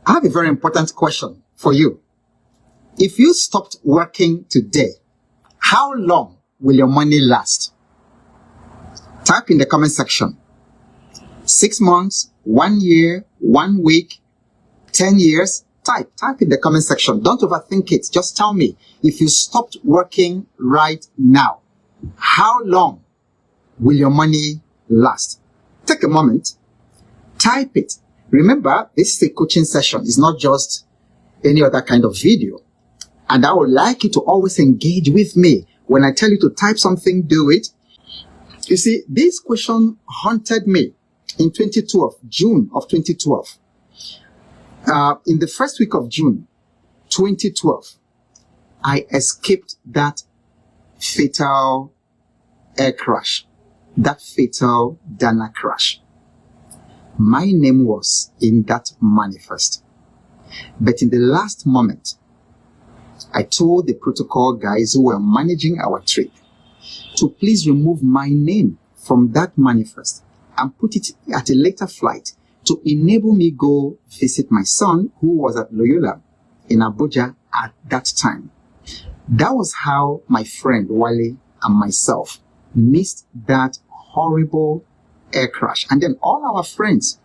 I have a very important question for you. If you stopped working today, how long will your money last? Type in the comment section. 6 months, 1 year, 1 week, 10 years. Type in the comment section. Don't overthink it. Just tell me, if you stopped working right now, how long will your money last? Take a moment. Type it. Remember, this is a coaching session. It's not just any other kind of video. And I would like you to always engage with me. When I tell you to type something, do it. You see, this question haunted me in 2012, June of 2012. In the first week of June 2012, I escaped that fatal air crash, that fatal Dana crash. My name was in that manifest. But in the last moment, I told the protocol guys who were managing our trip to please remove my name from that manifest and put it at a later flight to enable me go visit my son who was at Loyola in Abuja at that time. That was how my friend Wale and myself missed that horrible air crash. And then all our friends,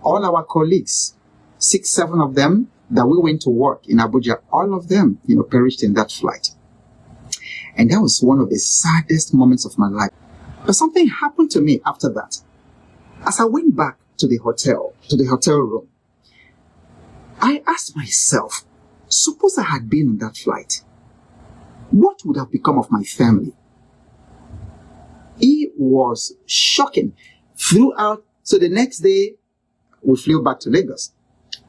all our colleagues, 6, 7 of them that we went to work in Abuja, all of them, perished in that flight. And that was one of the saddest moments of my life. But something happened to me after that. As I went back to the hotel room, I asked myself, suppose I had been on that flight, what would have become of my family? It was shocking. Throughout, so the next day, we flew back to Lagos.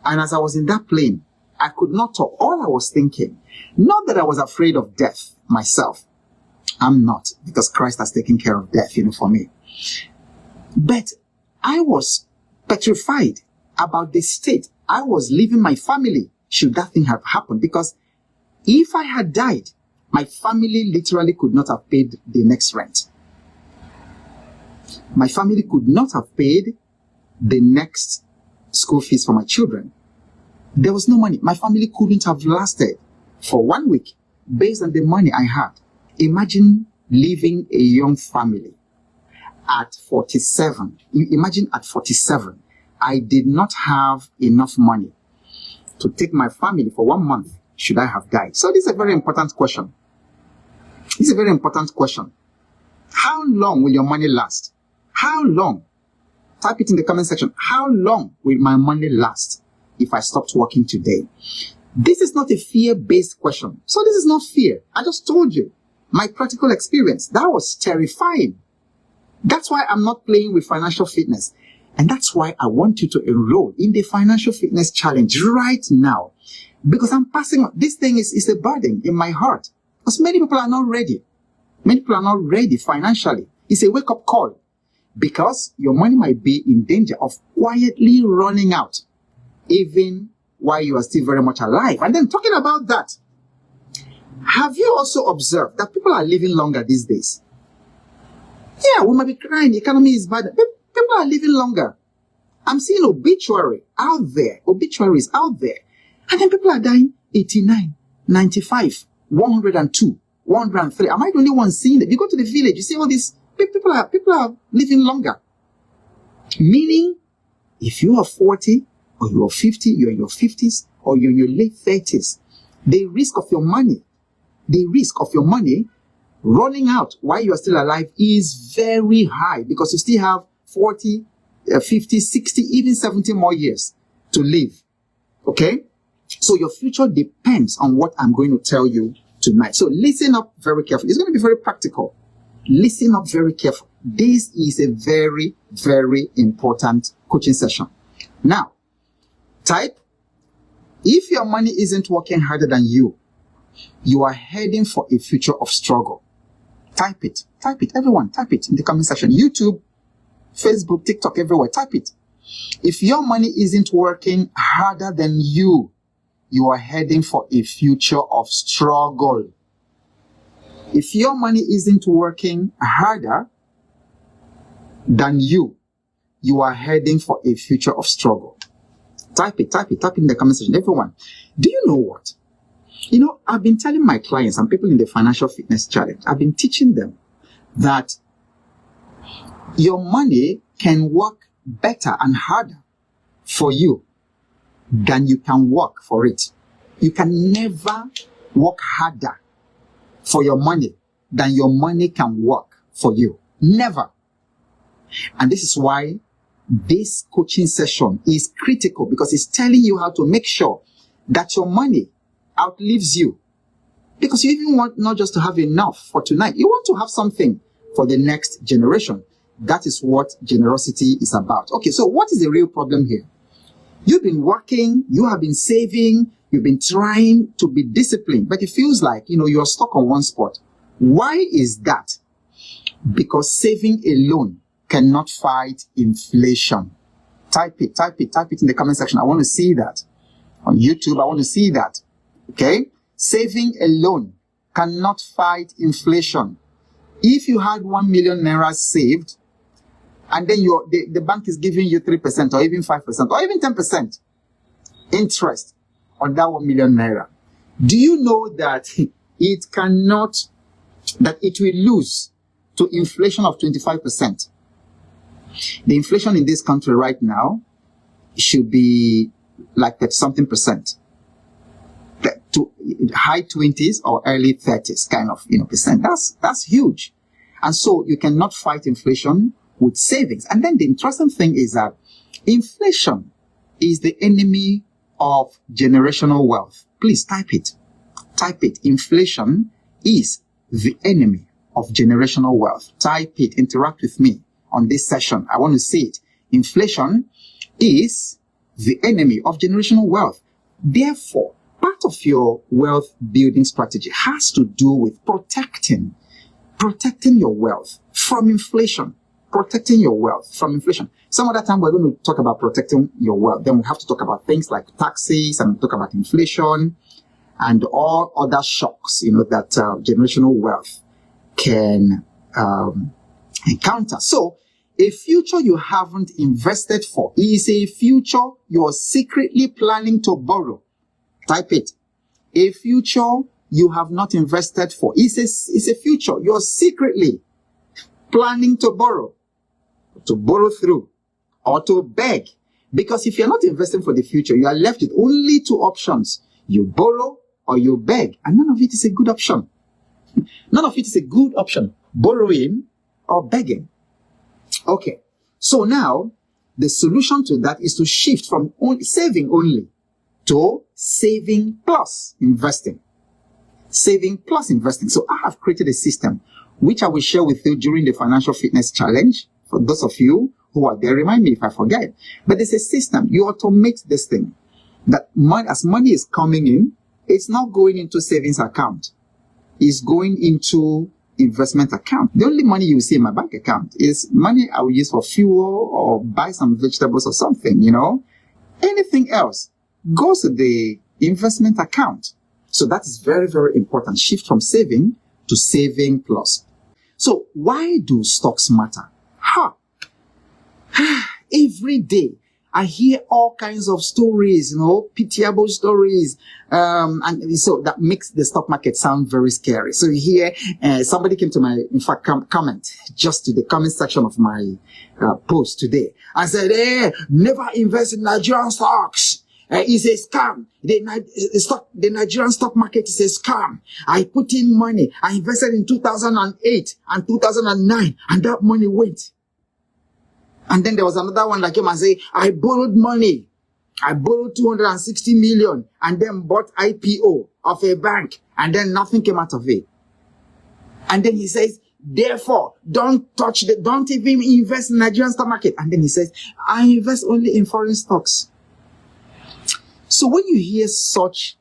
And as I was in that plane, I could not talk. All I was thinking, not that I was afraid of death myself. I'm not, because Christ has taken care of death, for me. But I was petrified about the state I was leaving my family should that thing have happened. Because if I had died, my family literally could not have paid the next rent. My family could not have paid the next school fees for my children. There was no money. My family couldn't have lasted for 1 week based on the money I had. Imagine leaving a young family at 47. Imagine at 47, I did not have enough money to take my family for 1 month should I have died. So this is a very important question. This is a very important question. How long will your money last? How long? Type it in the comment section. How long will my money last if I stopped working today? This is not a fear-based question. So this is not fear. I just told you my practical experience. That was terrifying. That's why I'm not playing with financial fitness. And that's why I want you to enroll in the financial fitness challenge right now. Because I'm passing on. This thing is a burden in my heart. Because many people are not ready. Many people are not ready financially. It's a wake-up call. Because your money might be in danger of quietly running out, even while you are still very much alive. And then talking about that, have you also observed that people are living longer these days? Yeah, we might be crying, the economy is bad. But people are living longer. I'm seeing obituaries out there. And then people are dying 89, 95, 102, 103. Am I the only one seeing it? You go to the village, you see all these people are living longer. Meaning, if you are 40 or you are 50, you're in your 50s or you're in your late 30s, the risk of your money running out while you are still alive is very high because you still have 40, 50, 60, even 70 more years to live. Okay? So your future depends on what I'm going to tell you tonight. So listen up very carefully. It's going to be very practical. Listen up very carefully. This is a very, very important coaching session. Now, type, if your money isn't working harder than you are heading for a future of struggle. Type it, everyone, type it in the comment section. YouTube, Facebook, TikTok, everywhere, type it. If your money isn't working harder than you are heading for a future of struggle. If your money isn't working harder than you are heading for a future of struggle. Type it in the comment section. Everyone, do you know what? You know, I've been telling my clients and people in the Financial Fitness Challenge, I've been teaching them that your money can work better and harder for you than you can work for it. You can never work harder for your money than your money can work for you. Never. And this is why this coaching session is critical, because it's telling you how to make sure that your money outlives you. Because you even want not just to have enough for tonight, you want to have something for the next generation. That is what generosity is about. Okay, so what is the real problem here? You've been working, you have been saving, you've been trying to be disciplined, but it feels like, you're stuck on one spot. Why is that? Because saving alone cannot fight inflation. Type it in the comment section. I want to see that. On YouTube, I want to see that. Okay? Saving alone cannot fight inflation. If you had 1 million naira saved, and then the bank is giving you 3% or even 5% or even 10% interest on that 1 million naira, do you know that it will lose to inflation of 25%? The inflation in this country right now should be like 30-something%. To high 20s or early 30s kind of percent. That's huge. And so you cannot fight inflation with savings. And then the interesting thing is that inflation is the enemy of generational wealth. Please type it. Inflation is the enemy of generational wealth. Type it. Interact with me on this session. I want to see it. Inflation is the enemy of generational wealth. Therefore, part of your wealth building strategy has to do with protecting your wealth from inflation. Protecting your wealth from inflation. Some other time we're going to talk about protecting your wealth. Then we have to talk about things like taxes and talk about inflation and all other shocks, that generational wealth can encounter. So a future you haven't invested for is a future you're secretly planning to borrow. Type it. A future you have not invested for is a future you're secretly planning to borrow through, or to beg. Because if you're not investing for the future, you are left with only two options. You borrow or you beg. And none of it is a good option. None of it is a good option. Borrowing or begging. Okay. So now, the solution to that is to shift from saving only to saving plus investing. Saving plus investing. So I have created a system which I will share with you during the Financial Fitness Challenge. For those of you who are there, remind me if I forget. But there's a system. You automate this thing. That as money is coming in, it's not going into savings account. It's going into investment account. The only money you see in my bank account is money I will use for fuel or buy some vegetables or something, Anything else goes to the investment account. So that is very, very important. Shift from saving to saving plus. So why do stocks matter? Every day I hear all kinds of stories, pitiable stories. And so that makes the stock market sound very scary. So you hear, somebody came to my, comment just to the comment section of my post today and said, never invest in Nigerian stocks. It's a scam. The Nigerian stock market is a scam. I put in money. I invested in 2008 and 2009 and that money went. And then there was another one that came and said, I borrowed money. I borrowed 260 million and then bought IPO of a bank and then nothing came out of it. And then he says, therefore, don't even invest in Nigerian stock market. And then he says, I invest only in foreign stocks. So when you hear such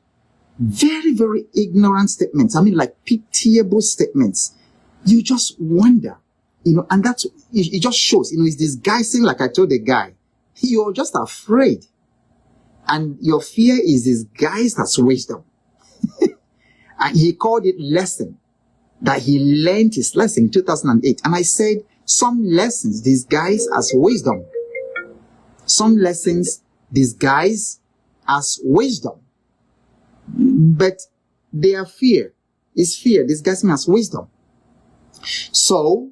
very, very ignorant statements, like pitiable statements, you just wonder, and that's, it just shows, it's disguising, like I told the guy, you're just afraid. And your fear is disguised as wisdom. And he called it lesson, that he learned his lesson in 2008. And I said, some lessons disguised as wisdom. Some lessons disguised as wisdom. But their fear is fear disguising as wisdom. So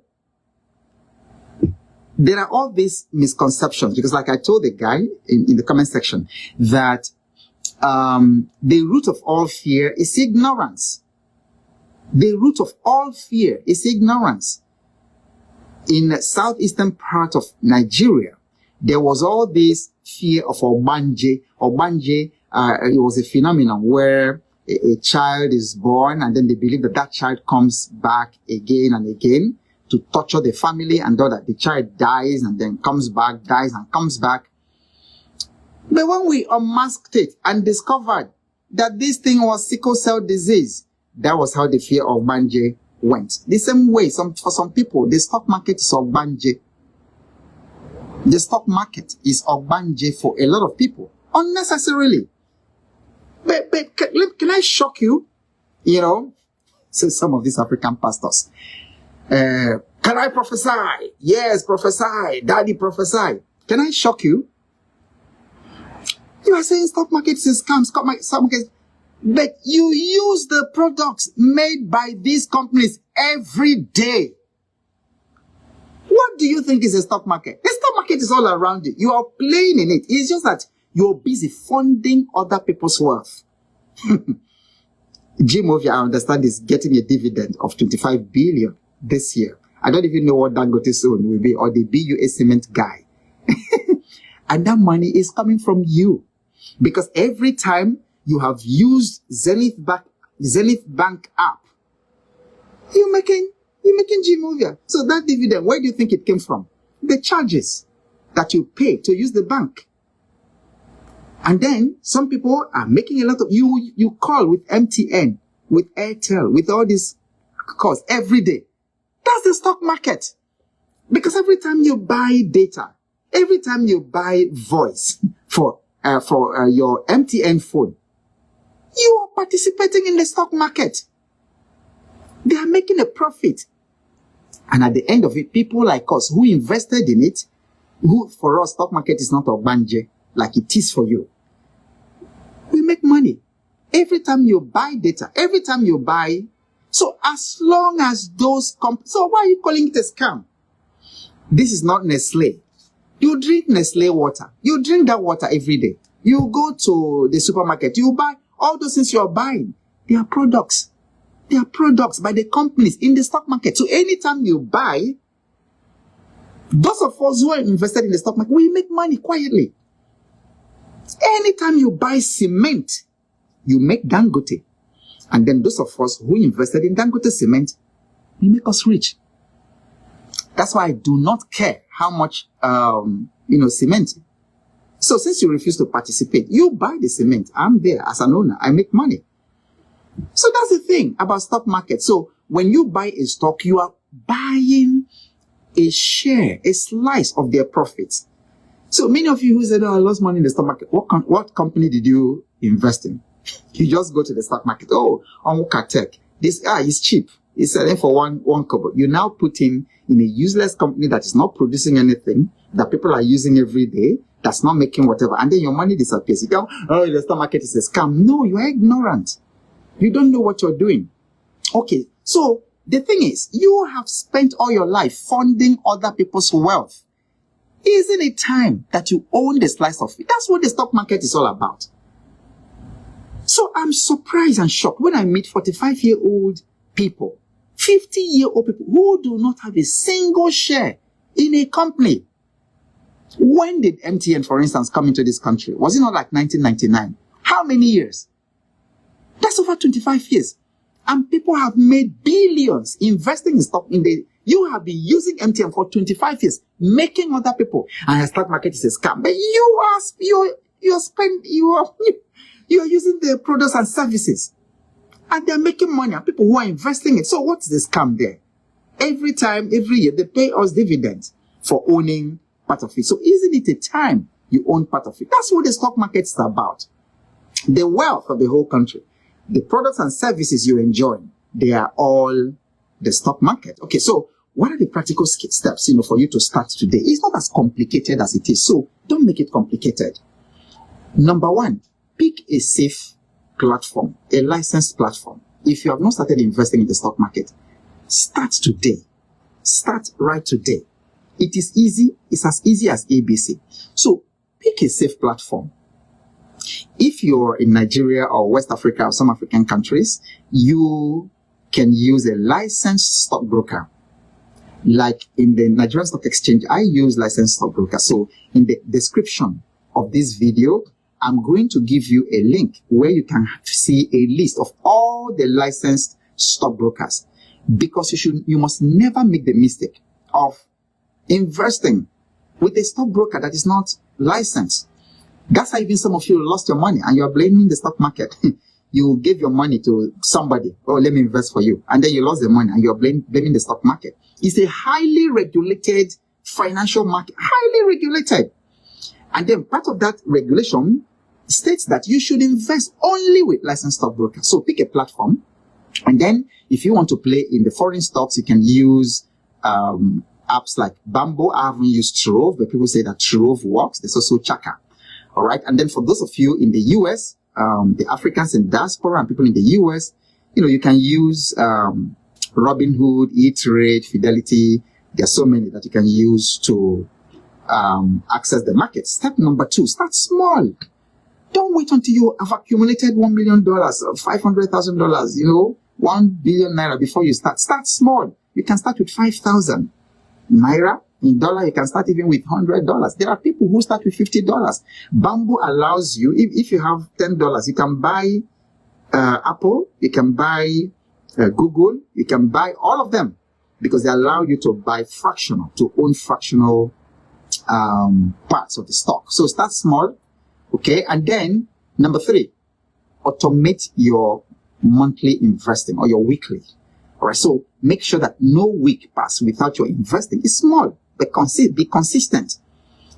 there are all these misconceptions, because like I told the guy in the comment section that the root of all fear is ignorance. The root of all fear is ignorance. In the southeastern part of Nigeria, there was all this fear of Ogbanje. Ogbanje, it was a phenomenon where a child is born and then they believe that that child comes back again and again to torture the family, and that the child dies and then comes back, dies and comes back. But when we unmasked it and discovered that this thing was sickle cell disease, that was how the fear of Ogbanje went. The same way, for some people, the stock market is Ogbanje. The stock market is Ogbanje for a lot of people, unnecessarily. But can I shock you? You know, so some of these African pastors, can I prophesy? Yes, prophesy. Daddy, prophesy. Can I shock you? You are saying stock market is a scam, stock market, but you use the products made by these companies every day. What do you think is a stock market? The stock market is all around you. You are playing in it. It's just that you're busy funding other people's wealth. Jim Ovia, I understand, is getting a dividend of 25 billion this year. I don't even know what Dangote soon will be, or the BUA cement guy. And that money is coming from you. Because every time you have used Zenith Bank app, you're making Jim Ovia. So that dividend, where do you think it came from? The charges that you pay to use the bank. And then some people are making a lot of, you call with MTN, with Airtel, with all these calls every day. That's the stock market. Because every time you buy data, every time you buy voice for your MTN phone, you are participating in the stock market. They are making a profit. And at the end of it, people like us who invested in it, who for us, stock market is not Ogbanje like it is for you. We make money. Every time you buy data, every time you buy. So as long as those so why are you calling it a scam? This is not Nestle. You drink Nestle water. You drink that water every day. You go to the supermarket. You buy all those things you are buying. They are products. They are products by the companies in the stock market. So anytime you buy, those of us who are invested in the stock market, we make money quietly. Anytime you buy cement, you make Dangote. And then those of us who invested in Dangote cement, we make us rich. That's why I do not care how much, cement. So since you refuse to participate, you buy the cement. I'm there as an owner. I make money. So that's the thing about stock market. So when you buy a stock, you are buying a share, a slice of their profits. So many of you who said, I lost money in the stock market, what company did you invest in? You just go to the stock market. Oh, on Tech. This is cheap. It's selling for one kobo. You now put in a useless company that is not producing anything, that people are using every day, that's not making whatever, and then your money disappears. You go, oh, the stock market is a scam. No, you are ignorant. You don't know what you're doing. Okay, so the thing is, you have spent all your life funding other people's wealth. Isn't it time that you own the slice of it? That's what the stock market is all about. So I'm surprised and shocked when I meet 45-year-old people, 50-year-old people who do not have a single share in a company. When did MTN, for instance, come into this country? Was it not like 1999? How many years? That's over 25 years. And people have made billions investing in stock. You have been using MTN for 25 years, making other people. And the stock market is a scam. But you are using the products and services. And they're making money, and people who are investing it. So what's the scam there? Every year, they pay us dividends for owning part of it. So isn't it a time you own part of it? That's what the stock market is about. The wealth of the whole country, the products and services you enjoy, they are all the stock market. Okay, so what are the practical steps, for you to start today? It's not as complicated as it is, so don't make it complicated. Number one, pick a safe platform, a licensed platform. If you have not started investing in the stock market, start today. Start right today. It is easy. It's as easy as ABC. So pick a safe platform. If you're in Nigeria or West Africa or some African countries, you can use a licensed stockbroker. Like in the Nigerian Stock Exchange, I use licensed stockbroker. So in the description of this video, I'm going to give you a link where you can see a list of all the licensed stockbrokers, because you must never make the mistake of investing with a stockbroker that is not licensed. That's how even some of you lost your money and you're blaming the stock market. You gave your money to somebody. Oh, let me invest for you. And then you lost the money and you're blaming the stock market. It's a highly regulated financial market, highly regulated. And then part of that regulation states that you should invest only with licensed stockbrokers. So pick a platform. And then if you want to play in the foreign stocks, you can use apps like Bamboo. I haven't used Trove, but people say that Trove works. There's also Chaka. All right. And then for those of you in the US, the Africans in diaspora and people in the US, you can use Robinhood, E-Trade, Fidelity. There are so many that you can use to access the market. Step number 2, start small. Don't wait until you have accumulated $1 million, $500,000, 1 billion naira before you start. Start small. You can start with 5,000 naira. In dollar, you can start even with $100. There are people who start with $50. Bamboo allows you, if you have $10, you can buy Apple, you can buy Google, you can buy all of them, because they allow you to buy fractional, to own fractional parts of the stock. So start small, okay? And then number 3, automate your monthly investing or your weekly. All right, so make sure that no week passes without your investing. It's small, but be consistent.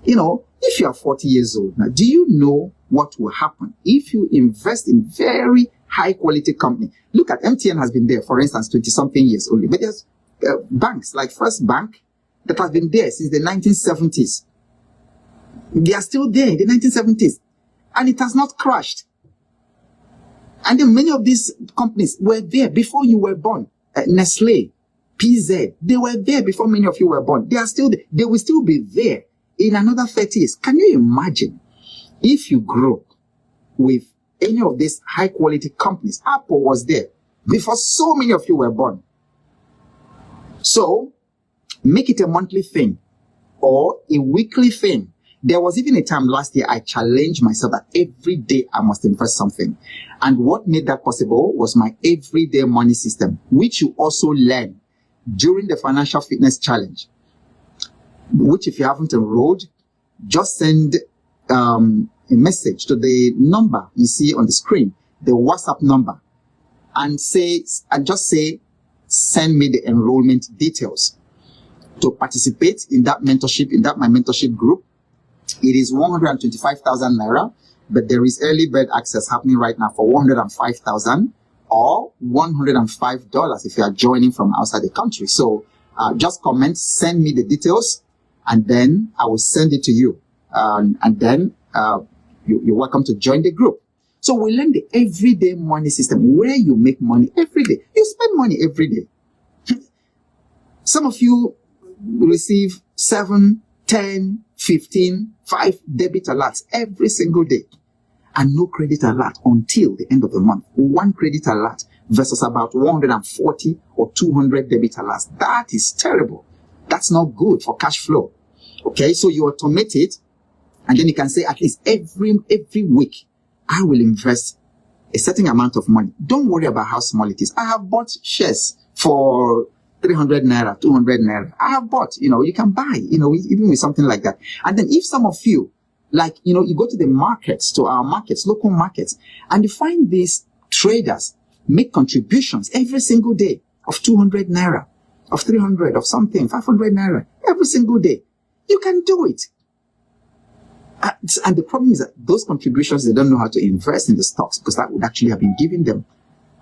If you are 40 years old now, do you know what will happen if you invest in very high quality company? Look at MTN has been there, for instance, 20 something years only. But there's banks like First Bank that have been there since the 1970s. They are still there in the 1970s, and it has not crashed. And then many of these companies were there before you were born. Nestle, PZ, they were there before many of you were born. They are still there. They will still be there in another 30 years. Can you imagine if you grow with any of these high quality companies? Apple was there before so many of you were born. So make it a monthly thing or a weekly thing. There was even a time last year I challenged myself that every day I must invest something. And what made that possible was my everyday money system, which you also learn during the Financial Fitness Challenge, which if you haven't enrolled, just send a message to the number you see on the screen, the WhatsApp number, and just say, send me the enrollment details to participate in that mentorship, my mentorship group. It is 125,000 naira, but there is early bird access happening right now for 105,000 or $105 if you are joining from outside the country. So just comment, send me the details, and then I will send it to you. And then you're welcome to join the group. So we learn the everyday money system where you make money every day. You spend money every day. Some of you receive 7, 10, 15, 5 debit alerts every single day, and no credit alert until the end of the month. 1 credit alert versus about 140 or 200 debit alerts. That is terrible. That's not good for cash flow. Okay, so you automate it, and then you can say at least every week, I will invest a certain amount of money. Don't worry about how small it is. I have bought shares for 300 naira, 200 naira. I have bought, you can buy, even with something like that. And then if some of you, you go to the markets, to our markets, local markets, and you find these traders make contributions every single day of 200 naira, of 300, of something, 500 naira, every single day. You can do it. And the problem is that those contributions, they don't know how to invest in the stocks, because that would actually have been giving them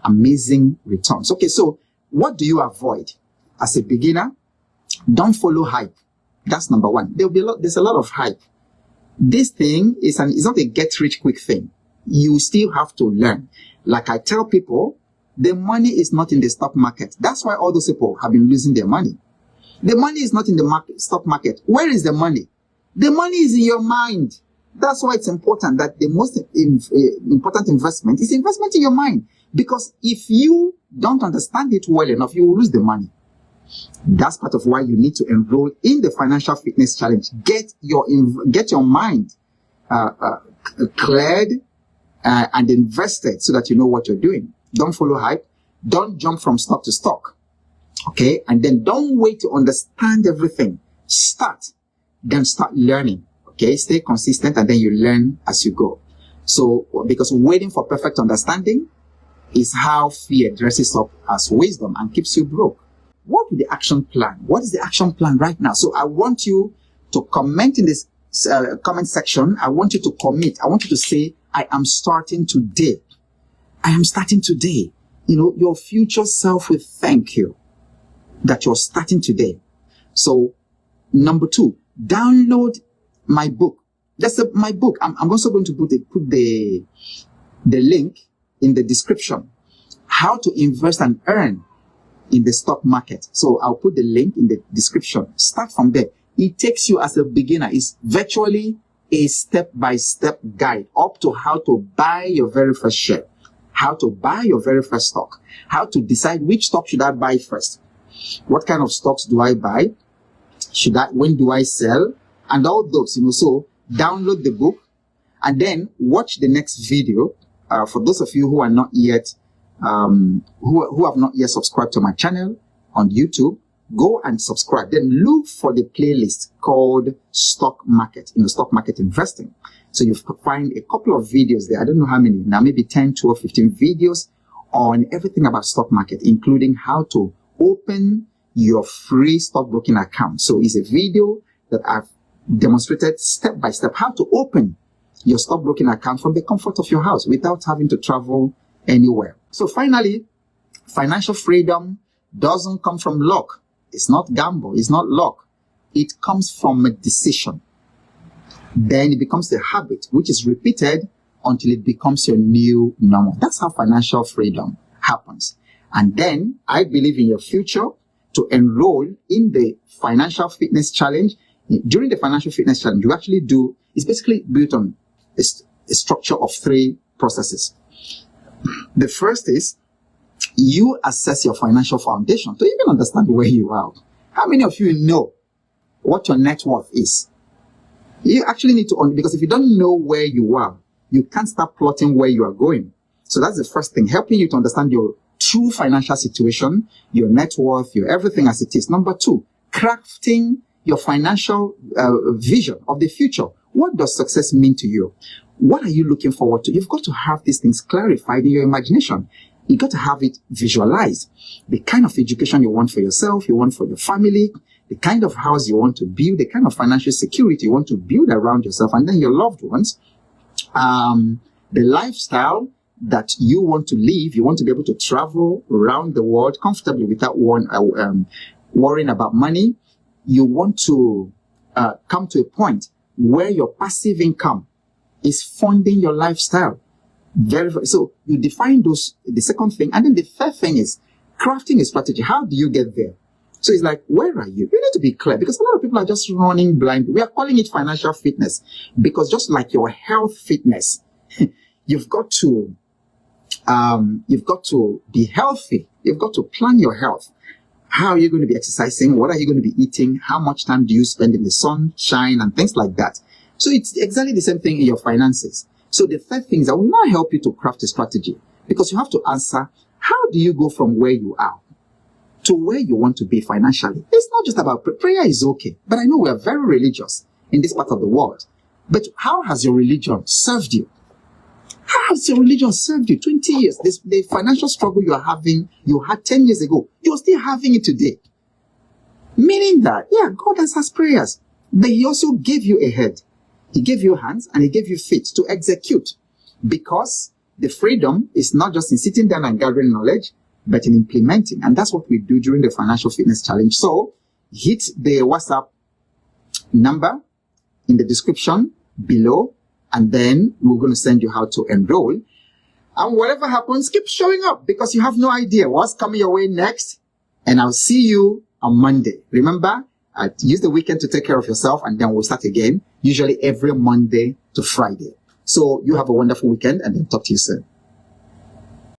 amazing returns. Okay, so what do you avoid as a beginner? Don't follow hype. That's number 1. There's a lot of hype. This thing is it's not a get rich quick thing. You still have to learn. Like I tell people, the money is not in the stock market. That's why all those people have been losing their money. The money is not in the stock market. Where is the money? The money is in your mind. That's why it's important that the most important investment is investment in your mind. Because if you don't understand it well enough, you will lose the money. That's part of why you need to enroll in the Financial Fitness Challenge. Get your mind cleared and invested so that you know what you're doing. Don't follow hype. Don't jump from stock to stock. Okay? And then don't wait to understand everything. Start learning. Okay? Stay consistent and then you learn as you go. So, because waiting for perfect understanding is how fear dresses up as wisdom and keeps you broke. What is the action plan? What is the action plan right now? So I want you to comment in this comment section. I want you to commit. I want you to say, I am starting today. I am starting today. You know, your future self will thank you that you're starting today. So number 2, download my book. That's my book. I'm also going to put the link in the description. How to invest and earn in the stock market. So I'll put the link in the description. Start from there. It takes you as a beginner. It's virtually a step-by-step guide up to how to buy your very first share, how to buy your very first stock, how to decide which stock should I buy first, what kind of stocks do I buy, when do I sell, and all those, So download the book and then watch the next video. For those of you who are not yet who have not yet subscribed to my channel on YouTube, go and subscribe. Then look for the playlist called Stock Market, stock market investing. So you find a couple of videos there. I don't know how many, now maybe 10, 12, 15 videos on everything about stock market, including how to open your free stockbroking account. So it's a video that I've demonstrated step by step how to open your stockbroking account from the comfort of your house without having to travel anywhere. So finally, financial freedom doesn't come from luck. It's not gamble. It's not luck. It comes from a decision. Then it becomes a habit, which is repeated until it becomes your new normal. That's how financial freedom happens. And then I believe in your future to enroll in the Financial Fitness Challenge. During the Financial Fitness Challenge, you actually it's basically built on a structure of 3 processes. The first is you assess your financial foundation to even understand where you are. How many of you know what your net worth is? You actually need to, because if you don't know where you are, you can't start plotting where you are going. So that's the first thing, helping you to understand your true financial situation, your net worth, your everything as it is. Number 2, crafting your financial vision of the future. What does success mean to you? What are you looking forward to? You've got to have these things clarified in your imagination. You got to have it visualized. The kind of education you want for yourself, you want for your family, the kind of house you want to build, the kind of financial security you want to build around yourself, and then your loved ones, the lifestyle that you want to live. You want to be able to travel around the world comfortably without worrying about money. You want to come to a point where your passive income is funding your lifestyle. So you define the second thing. And then the third thing is crafting a strategy. How do you get there? So it's like, where are you? You need to be clear, because a lot of people are just running blind. We are calling it financial fitness because just like your health fitness, you've got to be healthy. You've got to plan your health. How are you going to be exercising? What are you going to be eating? How much time do you spend in the sunshine and things like that? So it's exactly the same thing in your finances. So the third thing is that will not help you to craft a strategy, because you have to answer, how do you go from where you are to where you want to be financially? It's not just about prayer is okay, but I know we are very religious in this part of the world. But how has your religion served you? How has your religion served you? 20 years, the financial struggle you are having, you had 10 years ago, you're still having it today. Meaning that, yeah, God answers prayers, but He also gave you a head. He gave you hands and He gave you feet to execute, because the freedom is not just in sitting down and gathering knowledge, but in implementing. And that's what we do during the Financial Fitness Challenge. So hit the WhatsApp number in the description below, and then we're going to send you how to enroll. And whatever happens, keep showing up because you have no idea what's coming your way next. And I'll see you on Monday. Remember, use the weekend to take care of yourself, and then we'll start again, usually every Monday to Friday. So you have a wonderful weekend, and then talk to you soon.